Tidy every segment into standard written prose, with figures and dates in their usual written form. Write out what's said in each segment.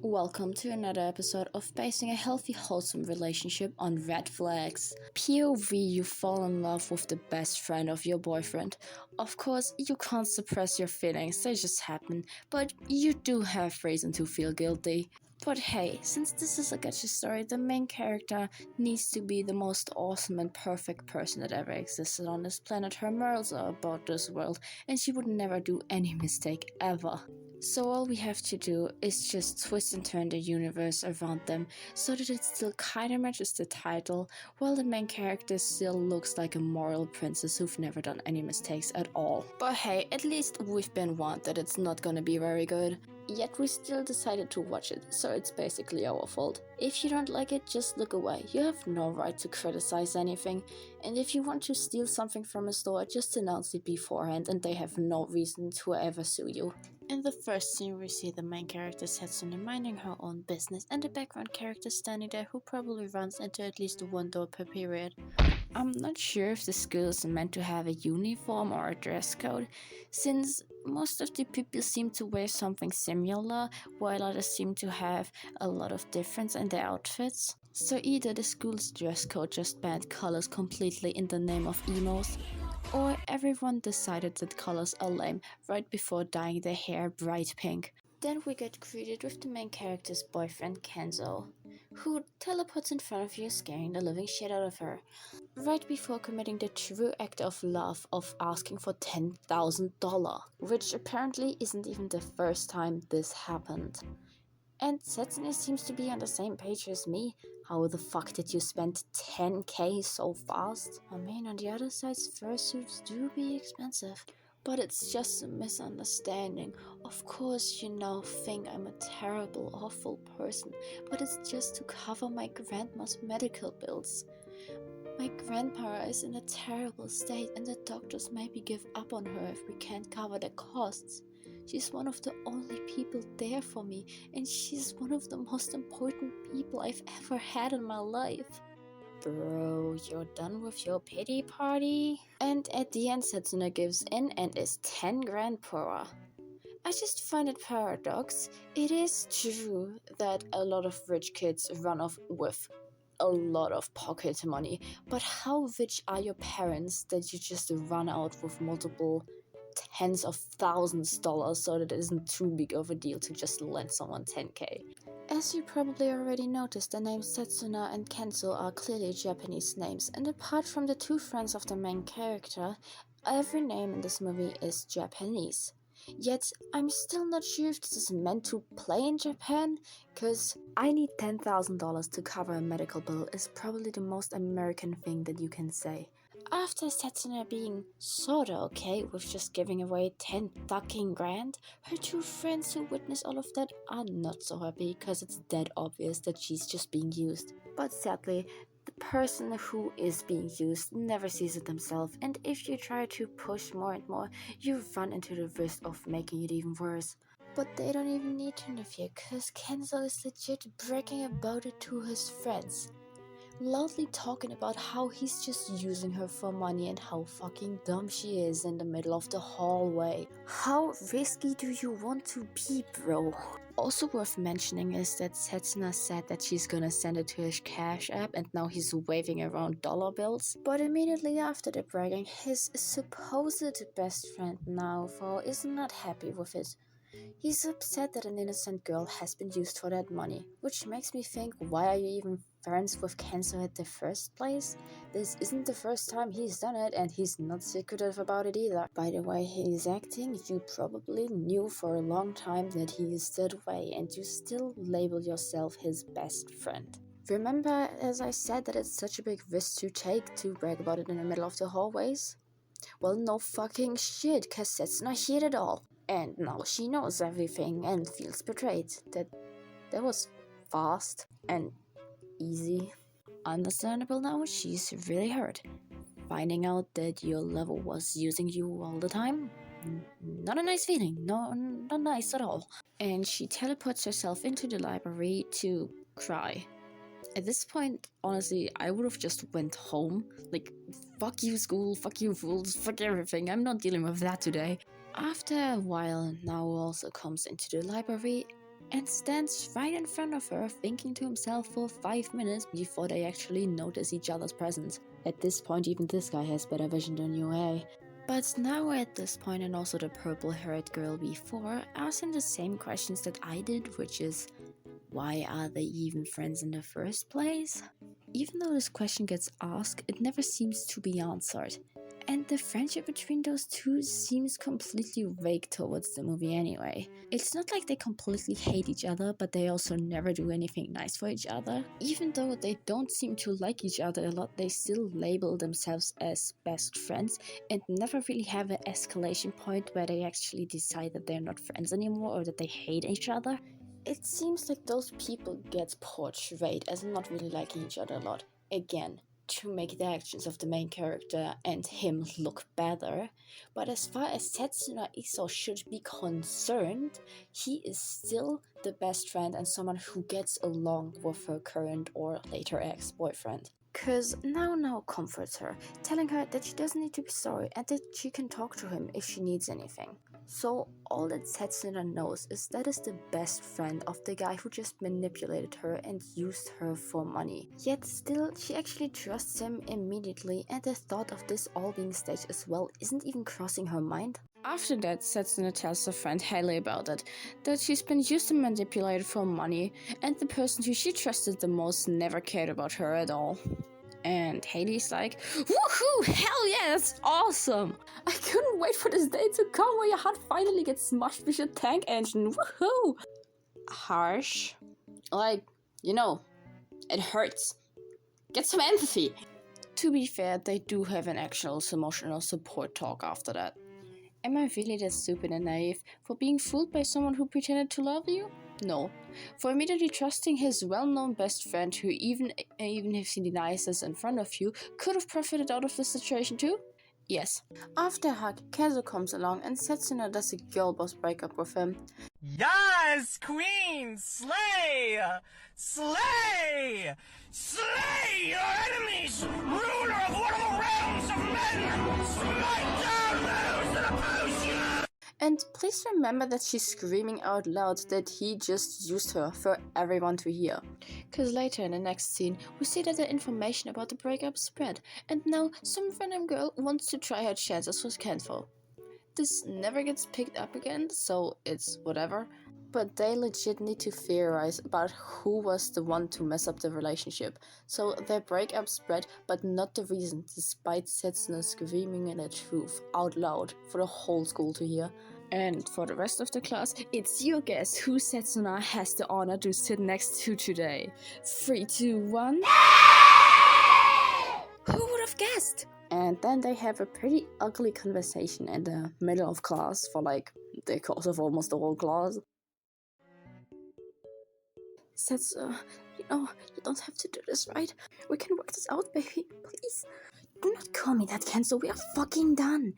Welcome to another episode of Basing a Healthy, Wholesome Relationship on Red Flags. POV, you fall in love with the best friend of your boyfriend. Of course, you can't suppress your feelings, they just happen, but you do have reason to feel guilty. But hey, since this is a Gacha story, the main character needs to be the most awesome and perfect person that ever existed on this planet. Her morals are about this world, and she would never do any mistake ever. So all we have to do is just twist and turn the universe around them so that it still kinda matches the title, while the main character still looks like a moral princess who've never done any mistakes at all. But hey, at least we've been warned that it's not gonna be very good. Yet we still decided to watch it, so it's basically our fault. If you don't like it, just look away. You have no right to criticize anything. And if you want to steal something from a store, just announce it beforehand and they have no reason to ever sue you. In the first scene, we see the main character Setsuna minding her own business and the background character standing there who probably runs into at least one door per period. I'm not sure if the school is meant to have a uniform or a dress code, since most of the people seem to wear something similar, while others seem to have a lot of difference in their outfits. So either the school's dress code just banned colors completely in the name of emos, or everyone decided that colors are lame right before dyeing their hair bright pink. Then we get greeted with the main character's boyfriend Kenzo, who teleports in front of you, scaring the living shit out of her, right before committing the true act of love of asking for $10,000, which apparently isn't even the first time this happened. And Setsuna seems to be on the same page as me. How the fuck did you spend 10k so fast? I mean, on the other side, fursuits do be expensive. But it's just a misunderstanding. Of course, you now think I'm a terrible, awful person, but it's just to cover my grandma's medical bills. My grandpa is in a terrible state and the doctors maybe give up on her if we can't cover the costs. She's one of the only people there for me, and she's one of the most important people I've ever had in my life. Bro, you're done with your pity party? And at the end, Setsuna gives in and is 10 grand poorer. I just find it paradox. It is true that a lot of rich kids run off with a lot of pocket money, but how rich are your parents that you just run out with multiple tens of thousands of dollars so that it isn't too big of a deal to just lend someone 10k? As you probably already noticed, the names Setsuna and Kenzo are clearly Japanese names, and apart from the two friends of the main character, every name in this movie is Japanese. Yet, I'm still not sure if this is meant to play in Japan, cause I need $10,000 to cover a medical bill is probably the most American thing that you can say. After Setsuna being sorta okay with just giving away 10 fucking grand, her two friends who witness all of that are not so happy cause it's dead obvious that she's just being used. But sadly, the person who is being used never sees it themselves, and if you try to push more and more, you run into the risk of making it even worse. But they don't even need to interfere, cause Kenzo is legit bragging about it to his friends, loudly talking about how he's just using her for money and how fucking dumb she is in the middle of the hallway. How risky do you want to be, bro? Also worth mentioning is that Setsuna said that she's gonna send it to his Cash App and now he's waving around dollar bills. But immediately after the bragging, his supposed best friend Naofo is not happy with it. He's upset that an innocent girl has been used for that money, which makes me think, why are you even friends with Kenzo at the first place? This isn't the first time he's done it, and he's not secretive about it either. By the way he's acting, you probably knew for a long time that he is that way, and you still label yourself his best friend. Remember, as I said, that it's such a big risk to take to brag about it in the middle of the hallways? Well, no fucking shit, cause Setsuna heard it all. And now she knows everything and feels betrayed. That was fast and easy. Understandable now, she's really hurt. Finding out that your lover was using you all the time? Not a nice feeling, no, not nice at all. And she teleports herself into the library to cry. At this point, honestly, I would have just went home. Like, fuck you school, fuck you rules, fuck everything, I'm not dealing with that today. After a while, Nao also comes into the library and stands right in front of her thinking to himself for 5 minutes before they actually notice each other's presence. At this point, even this guy has better vision than you, eh? But now we're at this point, and also the purple-haired girl before asking the same questions that I did, which is, why are they even friends in the first place? Even though this question gets asked, it never seems to be answered. And the friendship between those two seems completely vague towards the movie anyway. It's not like they completely hate each other, but they also never do anything nice for each other. Even though they don't seem to like each other a lot, they still label themselves as best friends and never really have an escalation point where they actually decide that they're not friends anymore or that they hate each other. It seems like those people get portrayed as not really liking each other a lot. Again, to make the actions of the main character and him look better, but as far as Setsuna Iso should be concerned, he is still the best friend and someone who gets along with her current or later ex-boyfriend. Cause now comforts her, telling her that she doesn't need to be sorry and that she can talk to him if she needs anything. So all that Setsuna knows is that is the best friend of the guy who just manipulated her and used her for money. Yet still, she actually trusts him immediately, and the thought of this all being staged as well isn't even crossing her mind. After that, Setsuna tells her friend Haley about it, that she's been used and manipulated for money, and the person who she trusted the most never cared about her at all. And Haley's like, woohoo, hell yeah, that's awesome! I couldn't wait for this day to come where your heart finally gets smushed with your tank engine, woohoo! Harsh. Like, it hurts. Get some empathy. To be fair, they do have an actual emotional support talk after that. Am I really that stupid and naive for being fooled by someone who pretended to love you? No. For immediately trusting his well-known best friend who even if he denies this in front of you, could have profited out of the situation too? Yes. After a hug, Kenzo comes along and Setsuna does a girl boss breakup with him. Yes, queen! Slay! Slay! Slay your enemies! Ruler of one of the realms of men! Smite down those that oppose you! And please remember that she's screaming out loud that he just used her for everyone to hear. Cause later in the next scene, we see that the information about the breakup spread, and now some random girl wants to try her chances with Kenzo. This never gets picked up again, so it's whatever. But they legit need to theorize about who was the one to mess up the relationship. So their breakup spread, but not the reason, despite Setsuna screaming in the truth out loud for the whole school to hear. And for the rest of the class, it's your guess who Setsuna has the honor to sit next to today. 3, 2, 1. Who would have guessed? And then they have a pretty ugly conversation in the middle of class for like the course of almost the whole class. Says, you don't have to do this, right? We can work this out, baby. Please. Do not call me that, Kenzo. We are fucking done.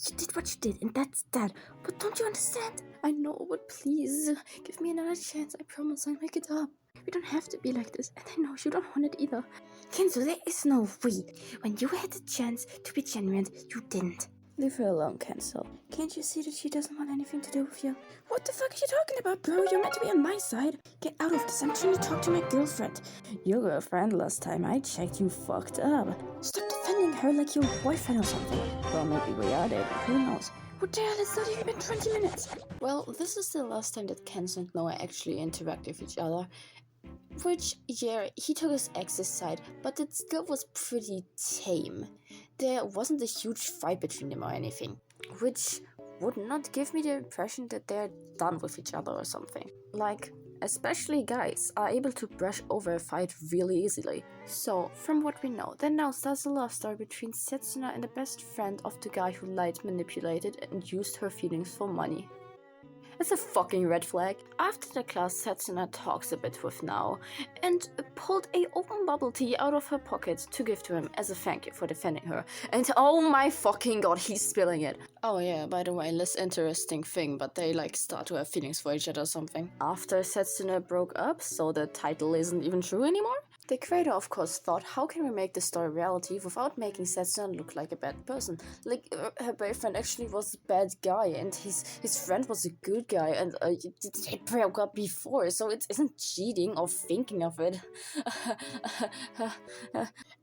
You did what you did, and that's that. But don't you understand? I know, but please, give me another chance. I promise I'll make it up. We don't have to be like this, and I know you don't want it either. Kenzo, there is no we. When you had the chance to be genuine, you didn't. Leave her alone, Kenzo. Can't you see that she doesn't want anything to do with you? What the fuck are you talking about, bro? You're meant to be on my side. Get out of this. I'm trying to talk to my girlfriend. Your girlfriend, last time I checked, you fucked up. Stop defending her like your boyfriend or something. Well, maybe we are dead. Who knows? What the hell? It's not even been 20 minutes. Well, this is the last time that Kenzo and Noah actually interact with each other. Which, yeah, he took his ex's side, but it still was pretty tame. There wasn't a huge fight between them or anything, which would not give me the impression that they're done with each other or something. Like, especially guys are able to brush over a fight really easily. So, from what we know, there now starts a love story between Setsuna and the best friend of the guy who lied, manipulated, and used her feelings for money. It's a fucking red flag. After the class, Setsuna talks a bit with Nao and pulled a open bubble tea out of her pocket to give to him as a thank you for defending her. And oh my fucking god, he's spilling it. Oh yeah, by the way, less interesting thing, but they start to have feelings for each other or something. After Setsuna broke up, so the title isn't even true anymore, The creator of course thought, how can we make this story reality without making Setsuna look like a bad person? Like, her boyfriend actually was a bad guy, and his friend was a good guy, and they broke up before, so it isn't cheating or thinking of it.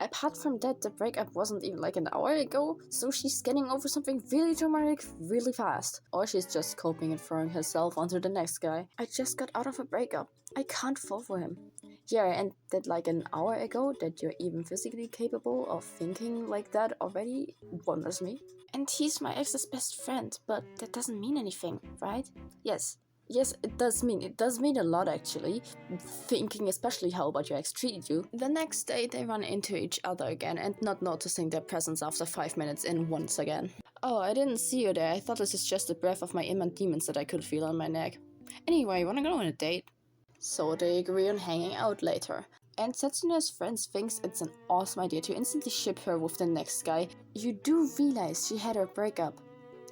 Apart from that, the breakup wasn't even like an hour ago, so she's getting over something really dramatic really fast. Or she's just coping and throwing herself onto the next guy. I just got out of a breakup. I can't fall for him. Yeah, and that like an hour ago, that you're even physically capable of thinking like that already wonders me. And he's my ex's best friend, but that doesn't mean anything, right? Yes, it does mean a lot actually, thinking especially how about your ex treated you. The next day they run into each other again and not noticing their presence after 5 minutes in once again. Oh, I didn't see you there, I thought this is just the breath of my inner demons that I could feel on my neck. Anyway, wanna go on a date? So they agree on hanging out later. And Setsuna's friends thinks it's an awesome idea to instantly ship her with the next guy. You do realize she had her breakup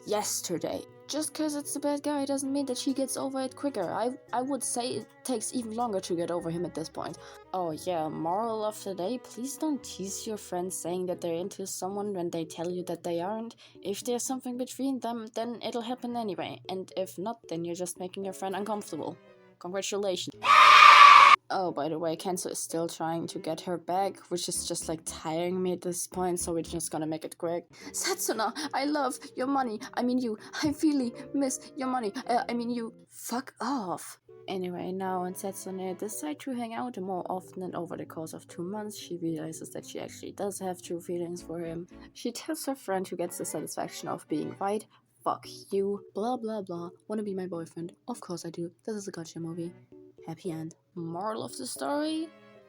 yesterday. Just cause it's a bad guy doesn't mean that she gets over it quicker. I would say it takes even longer to get over him at this point. Oh yeah, moral of the day, please don't tease your friends saying that they're into someone when they tell you that they aren't. If there's something between them, then it'll happen anyway. And if not, then you're just making your friend uncomfortable. Congratulations. Oh, by the way, Kenzo is still trying to get her back, which is just like tiring me at this point, so we're just gonna make it quick. Setsuna, I love your money. I mean you. I really miss your money. I mean you. Fuck off. Anyway, now when Setsuna decide to hang out more often, and over the course of 2 months, she realizes that she actually does have true feelings for him. She tells her friend who gets the satisfaction of being right, fuck you, blah blah blah, wanna be my boyfriend? Of course I do, this is a Gacha movie. Happy end. Moral of the story?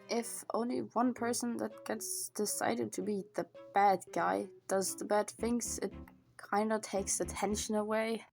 If only one person that gets decided to be the bad guy does the bad things, it kinda takes the tension away.